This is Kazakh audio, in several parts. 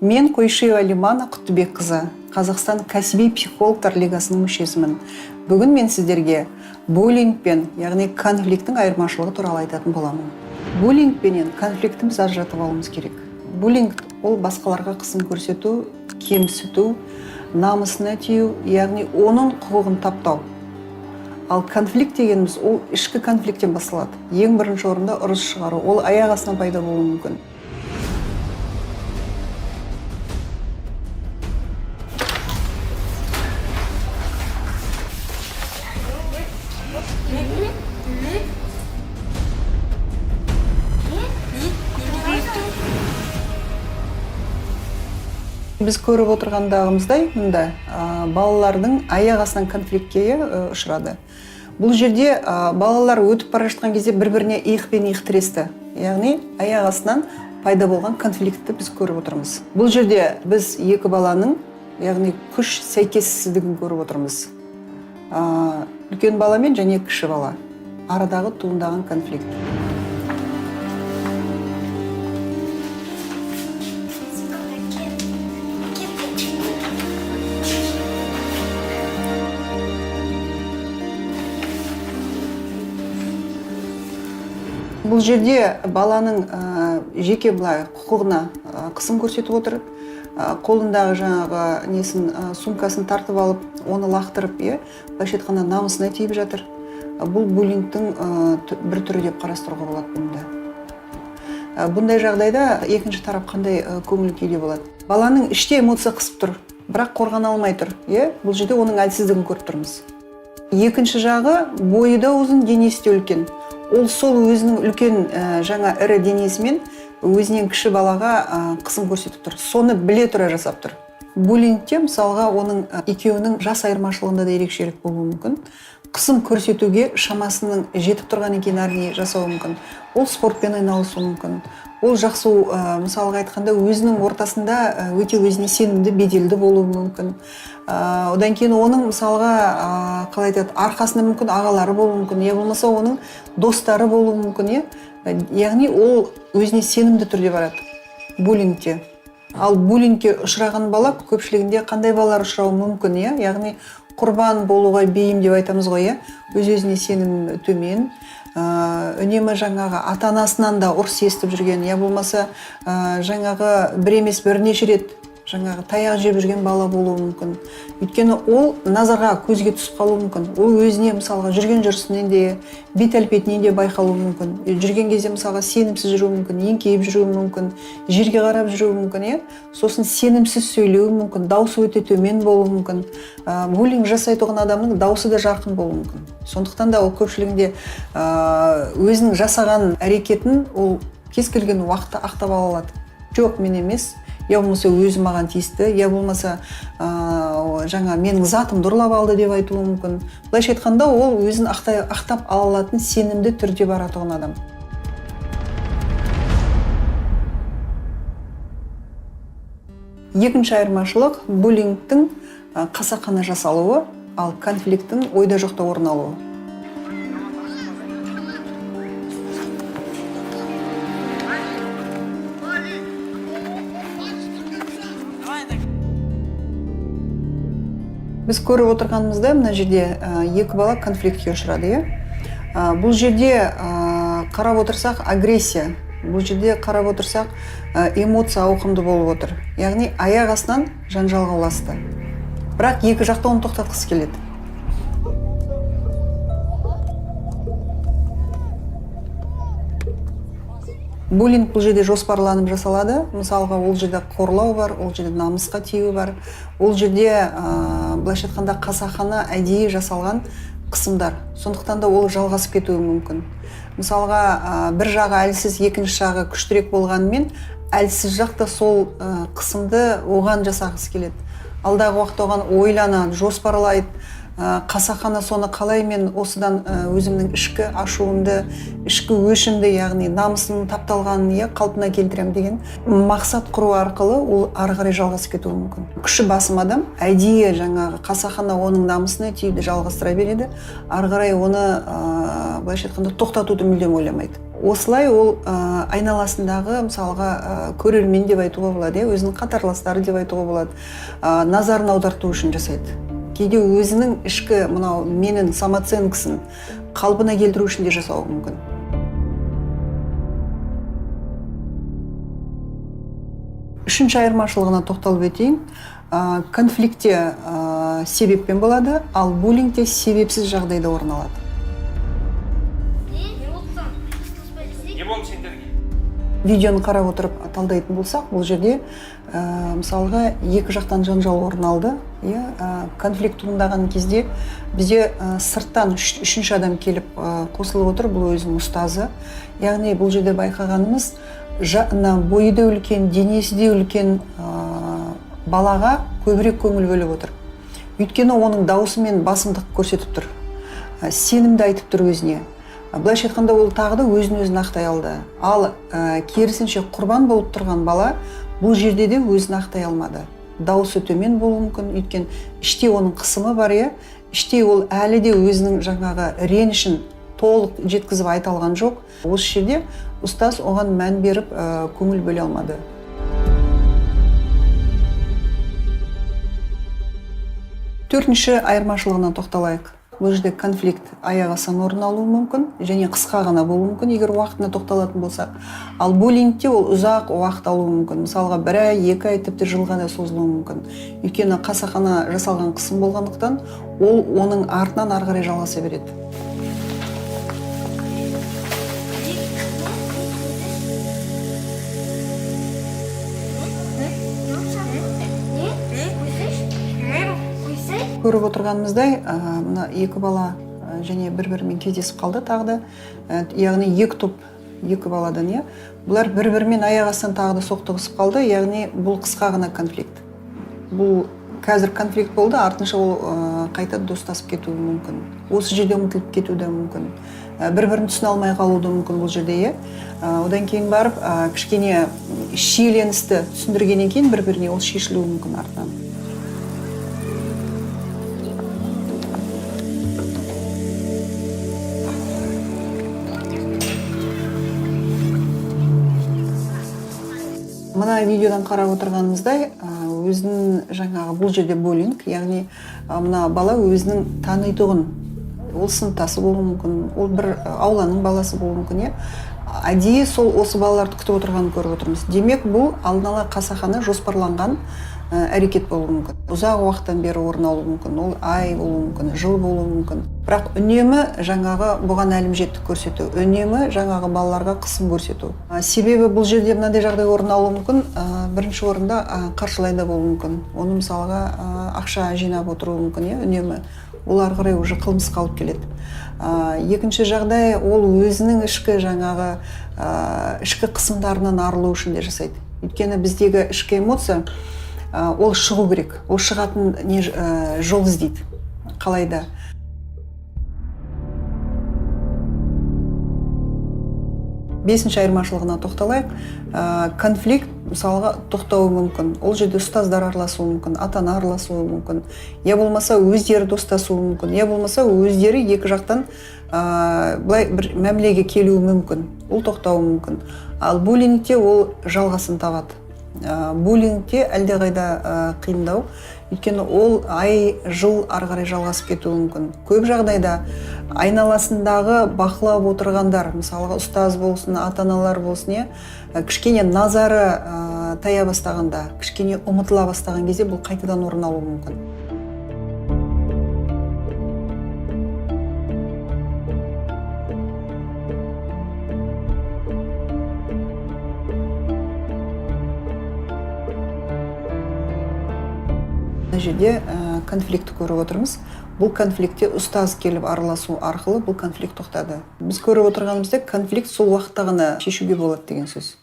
Мен Қойшиева Лимана Құттыбекқызы, Қазақстан кәсіби психологтар лигасының мүшесімін. Бүгін мен сіздерге буллинг пен, яғни конфликттің айырмашылығы туралы айтатын боламын. Буллинг пенен конфликтті біз ажыратып алуымыз керек. Буллинг ол басқаларға қысым көрсету, кемсіту, намысына тию, яғни оның құқығын таптау. Ал конфликт дегеніміз ол ішкі конфликттен басталады. Ең бірінші орында ұрыс шығару, ол аяқ астынан пайда болуы мүмкін. Біз көріп отырғандағымыздай, мұнда балалардың аяқ астынан конфликтке ұшырады. Бұл жерде балалар өтіп бара жатқан кезде бір-біріне иықпен иық тіресті. Яғни аяқ астынан пайда болған конфликтті біз көріп отырмыз. Бұл жерде біз екі баланың, яғни күш сәйкессіздігін көріп отырмыз. Үлкен баламен және кіші бала арадағы туындаған конфликт. Бұл жерде баланың жеке былай құқығына қысым көрсетіп отыр. Қолындағы жаңағы несін сумкасын тартып алып, оны лақтырып, былайша айтқанда намысына тиіп жатыр. Бұл буллингтің бір түрі деп қарастыруға болады бұнда. Бұндай жағдайда екінші тарап қандай көңіл күйде болады? Баланың іште эмоция қысып тұр, бірақ қорғана алмай тұр. Бұл жерде оның әлсіздігін көріп тұрмыз. Екінші жағы бойы да ұзын, денесі де үлкен. Ол сол өзінің үлкен жаңа ірі денесімен өзінен кіші балаға қысым көрсетіп тұр. Соны біле тұра жасап тұр. Буллингте мысалға оның екеуінің жас айырмашылығында да ерекшелік болуы мүмкін. Қысым көрсетуге шамасының жетіп тұрған екен әрине жасауы мүмкін. Ол спортпен айналысуы мүмкін. Ол жақсы, мысалға айтқанда, өзінің ортасында өте өзіне сенімді, беделді болуы мүмкін. Одан кейін оның мысалға қалай айтады, арқасында мүмкін ағалары болуы мүмкін, я болмаса оның достары болуы мүмкін. Яғни ол өзіне сенімді түрде барады буллингте. Ал буллингке ұшыраған бала көпшілігінде қандай балалар ұшырауы мүмкін? Яғни құрбан болуға бейім деп айтамыз ғой, өз-өзіне сенім төмен, үнемі жаңағы ата-анасынан да ұрыс естіп жүрген, я болмаса жаңағы бір емес бірнеше рет жаңағы таяқ жеп жүрген бала болуы мүмкін. Өйткені ол назарға, көзге түсіп қалуы мүмкін. Ол өзіне мысалға жүрген жүрісінен де, бет әлпетінен де байқалуы мүмкін. Жүрген кезде мысалға сенімсіз жүруі мүмкін, еңкейіп жүруі мүмкін, жерге қарап жүруі мүмкін. Сосын сенімсіз сөйлеуі мүмкін, дауысы өте төмен болуы мүмкін. Буллинг жасай тұрған адамның дауысы да жарқын болуы мүмкін. Сондықтан да ол көпшілігінде өзінің жасаған әрекетін ол кез келген уақытта ақтап ала алады. Жоқ, мен емес, я болмаса өзі маған тиісті, я болмаса жаңа менің затымды ұрлап алды деп айтуы мүмкін. Былайша айтқанда ол өзін ақтап ала алатын сенімді түрде баратығын адам. Екінші айырмашылық буллингтің қасақана жасалуы, ал конфликттің ойда жоқта орын алуы. Біз көріп отырғанымызда мына жерде екі бала конфликтке ұшырады. Бұл жерде қарап отырсақ агрессия, бұл жерде қарап отырсақ эмоция ауқымды болып отыр. Яғни аяқ астынан жанжалға ұласты. Бірақ екі жақта оны тоқтатқысы келеді. Буллинг бұл жерде жоспарланып жасалады. Мысалға, ол жерде қорлау бар, ол жерде намысқа тию бар. Ол жерде былайша айтқанда қасақана әдейі жасалған қысымдар. Сондықтан да ол жалғасып кетуі мүмкін. Мысалға, бір жағы әлсіз, екінші жағы күштірек болғанымен, әлсіз жақта сол қысымды оған жасағысы келеді. Алдағы уақытта оған ойланады, жоспарлайды. Қасақана соны қалай мен осыдан өзімнің ішкі ашуымды, ішкі өшімді, яғни намысының тапталғанын қалпына келтірем деген мақсат құру арқылы ол ары қарай жалғасып кетуі мүмкін. Күші басым адам әдейі жаңағы қасақана оның намысына тиюді жалғастыра береді, ары қарай оны былайша айтқанда тоқтатуды мүлдем ойламайды. Осылай ол айналасындағы мысалға көрермен деп айтуға болады, өзінің қатарластары деп айтуға болады, назарын аударту үшін жасайды. Кейде өзінің ішкі мынау менің самооценкасын қалпына келтіру үшін де жасауы мүмкін. Үшінші айырмашылығына тоқталып өтейін. Конфликтте себеппен болады, ал буллингте себепсіз жағдайда орын алады. Видеоны қарап отырып талдайтын болсақ, бұл жерде мысалға екі жақтан жанжал орын алды. Конфликт туындаған кезде бізде сырттан үшінші адам келіп қосылып отыр, бұл өзінің ұстазы. Яғни бұл жерде байқағанымыз, бойы да үлкен, денесі де үлкен балаға көбірек көңіл бөліп отыр. Өйткені оның даусымен басымдық көрсетіп тұр, сенімді айтып тұр өзіне. Былайша айтқанда ол тағы да өзін ақтай алды. Ал керісінше құрбан болып тұрған бала бұл жерде де өзін ақтай алмады. Дауысы төмен болуы мүмкін, өйткені іште оның қысымы бар, іште ол әлі де өзінің жаңағы ренішін толық жеткізіп айта алған жоқ. Осы жерде ұстаз оған мән беріп көңіл бөле алмады. Төртінші айырмашылығына тоқталайық. Бұл жерде конфликт аяқ астан орын алуы мүмкін, және қысқа ғана болуы мүмкін, егер уақытына тоқталатын болсақ. Ал буллингте ол ұзақ уақыт алуы мүмкін. Мысалға, 1 ай, 2 ай, тіпті жылға да созылуы мүмкін. Өйткені қасақана жасалған қысым болғандықтан, ол оның артынан ары қарай жалғаса береді. Көріп отырғанымыздай, мына екі бала және бір-бірімен кездесіп қалды тағы да. Яғни екі топ, екі баладан, бұлар бір-бірімен аяқ астынан тағы да соқтығысып қалды, яғни бұл қысқа ғана конфликт. Бұл қазір конфликт болды, артынша ол қайта достасып кетуі мүмкін. Осы жерде ұмытылып кетуі де мүмкін. Бір-бірін түсіне алмай қалуы мүмкін бұл жерде. Одан кейін барып, кішкене шиеленісті түсіндіргеннен кейін бір-біріне ол шешілуі мүмкін артынан. Мына видеодан қарап отырғанымыздай, өзінің жаңағы бұл жерде буллинг, яғни мына бала өзінің танитұғын, ол сыныптасы болуы мүмкін, ол бір ауланың баласы болуы мүмкін, әдейі сол осы балаларды күтіп отырғанын көріп отырмыз. Демек, бұл алдын ала қасақана жоспарланған әрекет болуы мүмкін. Ұзақ уақыттан бері орын алуы мүмкін, ол ай болуы мүмкін, жыл болуы мүмкін. Бірақ үнемі жаңағы бұған әлімжеттік көрсету, үнемі жаңағы балаларға қысым көрсету. Себебі бұл жерде мынандай жағдай орын алуы мүмкін, бірінші орында қаржылай да болуы мүмкін. Оны мысалға ақша жинап отыруы мүмкін, үнемі. Ол ары қарай уже қылмысқа алып келеді. Екінші жағдай, ол өзінің ішкі жаңағы ішкі қысымдарынан арылу үшін де жасайды. Өйткені біздегі ішкі эмоция ол шығу керек, ол шығатын жол іздейді, қалайда. Бесінші айырмашылығына тоқталайық. Конфликт мысалға тоқтауы мүмкін. Ол жерде ұстаздар араласуы мүмкін, ата-ана араласуы мүмкін. Я болмаса өздері достасуы мүмкін. Я болмаса өздері екі жақтан былай бір мәмілеге келуі мүмкін. Ол тоқтауы мүмкін. Ал буллингте ол жалғасын табады. Буллингте әлдеқайда қиындау. Өйткені ол ай, жыл ары қарай жалғасып кетуі мүмкін. Көп жағдайда айналасындағы бақылап отырғандар, мысалға ұстаз болсын, ата-аналар болсын, кішкене назары тая бастағанда, кішкене ұмытыла бастаған кезде бұл қайтадан орын алуы мүмкін. Мына жерде конфликт көріп отырмыз. Бұл конфликтте ұстаз келіп араласу арқылы бұл конфликт тоқтады. Біз көріп отырғанымызда конфликт сол уақытта ғана шешуге болады деген сөз.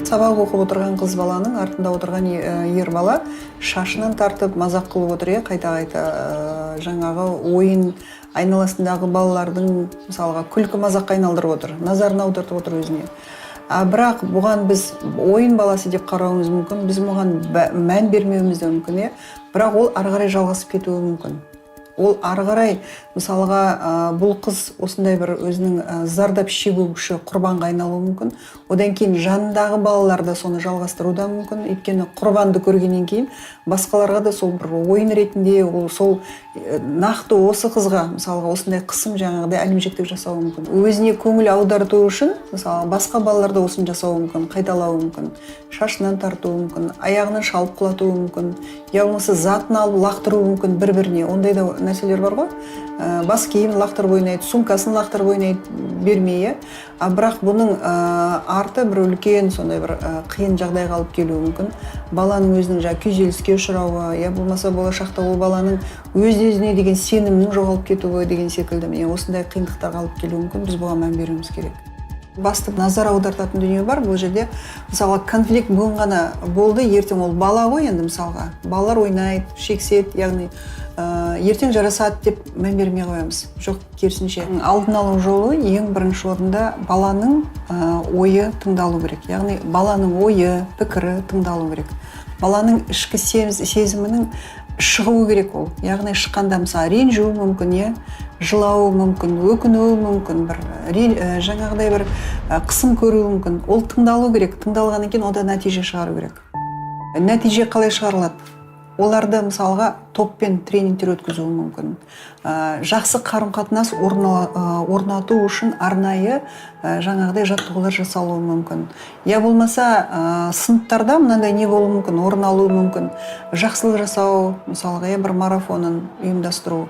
Сабақ оқып отырған қыз баланың артында отырған ер бала шашынан тартып мазақ қылып отыр, қайта-қайта жаңағы ойын айналасындағы балалардың мысалға күлкі мазаққа айналдырып отыр, назарын аудартып отыр өзіне. Бірақ бұған біз ойын баласы деп қарауымыз мүмкін, біз бұған мән бермеуіміз де мүмкін, иә. Бірақ ол ары қарай жалғасып кетуі мүмкін. Ол ары қарай мысалға бұл қыз осындай бір өзінің зардап шегуші құрбанға айналуы мүмкін. Одан кейін жанындағы балалар да соны жалғастыруда мүмкін. Өйткені құрбанды көргеннен кейін басқаларға да сол бір ойын ретінде ол сол нақты осы қызға мысалға осындай қысым жаңағыдай әлімжеттік жасауы мүмкін. Өзіне көңіл аударту үшін мысалы басқа балаларда осыны жасауы мүмкін, қайталауы мүмкін, шашынан тартуы мүмкін, аяғынан шалып құлатуы мүмкін, я болмаса затын алып лақтыруы мүмкін бір-біріне. Ондай да нәрселер бар ғой. Бас киімін лақтырып ойнайды, сумкасын лақтырып ойнайды, бермей, бірақ бұның арты бір үлкен сондай бір қиын жағдайға алып келуі мүмкін. Баланың өзінің күйзеліске ұшырауы, я болмаса болашақта ол баланың өз-өзіне деген сенімнің жоғалып кетуі деген секілді осындай қиындықтарға алып келуі мүмкін. Біз бұған мән беруіміз керек. Басты назар аудартатын дүние бар. Бұл жерде мысалға конфликт бүгін ғана болды, ертең ол бала ғой енді мысалға. Балалар ойнайды, шекседі, яғни ертең жарасады деп мән бермей қоямыз. Жоқ, керісінше. Алдын алу жолы ең бірінші орында баланың ойы тыңдалу керек. Яғни баланың ойы, пікірі тыңдалу керек. Баланың ішкі сезімінің шығуы керек ол. Яғни шыққанда мысалы ренжуі мүмкін, жылауы мүмкін, өкінуі мүмкін, жаңағыдай бір қысым көруі мүмкін. Ол тыңдалу керек. Тыңдалғаннан кейін одан нәтиже шығару керек. Нәтиже қалай шығарылады? Оларды мысалға топпен тренингтер өткізуі мүмкін. Жақсы қарым-қатынас орнату үшін арнайы жаңағыдай жаттығулар жасалуы мүмкін. Я болмаса сыныптарда мынандай не болуы мүмкін, орын алуы мүмкін. Жақсылық жасау, мысалға бір марафонын ұйымдастыру.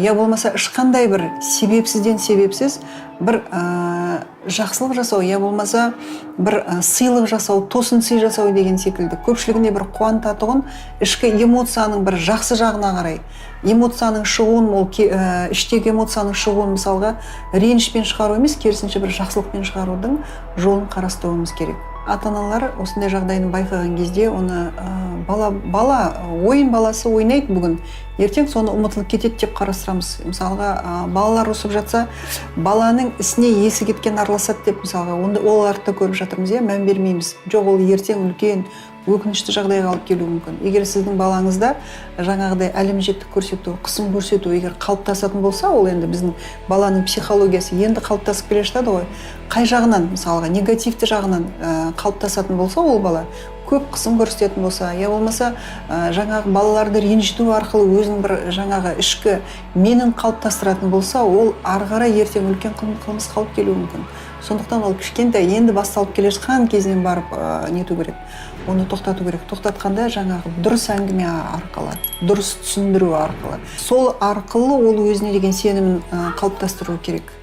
Я болмаса ешқандай бір себепсіз бір жақсылық жасау, я болмаса бір сыйлық жасау, тосын сый жасау деген секілді. Көпшілігінде бір қуантатұғын ішкі эмоцияның бір жақсы жағына қарай. Эмоцияның шығуын, ол іштегі эмоцияның шығуын мысалға ренішпен шығару емес, керісінше бір жақсылықпен шығарудың жолын қарастыруымыз керек. Ата-аналар осындай жағдайын байқаған кезде оны бала ойын баласы ойнайды бүгін, ертең соны ұмытылып кетеді деп қарастырамыз. Мысалға балалар ұрсып жатса, баланың ісіне есі кеткен араласады деп мысалға оларды көріп жатырмыз, мән бермейміз. Жоқ, ол ертең үлкен өкінішті жағдайға алып келуі мүмкін. Егер сіздің балаңызда жаңағыдай әлімжеттік көрсету, қысым көрсету егер қалыптасатын болса, ол енді біздің баланың психологиясы енді қалыптасып келе жатады ғой. Қай жағынан, мысалға негативті жағынан қалыптасатын болса, ол бала көп қысым көрсететін болса, я болмаса жаңағы балаларды ренжіту арқылы өзінің бір жаңағы ішкі менін қалыптастыратын болса, ол ары қарай ертең үлкен қылмыс қалып келуі мүмкін. Сондықтан ол кішкентай енді басталып келе жатқан кезінен барып нету керек. Оны тоқтату керек. Тоқтатқанда жаңағы дұрыс әңгіме арқылы, дұрыс түсіндіру арқылы. Сол арқылы ол өзіне деген сенімін қалыптастыру керек.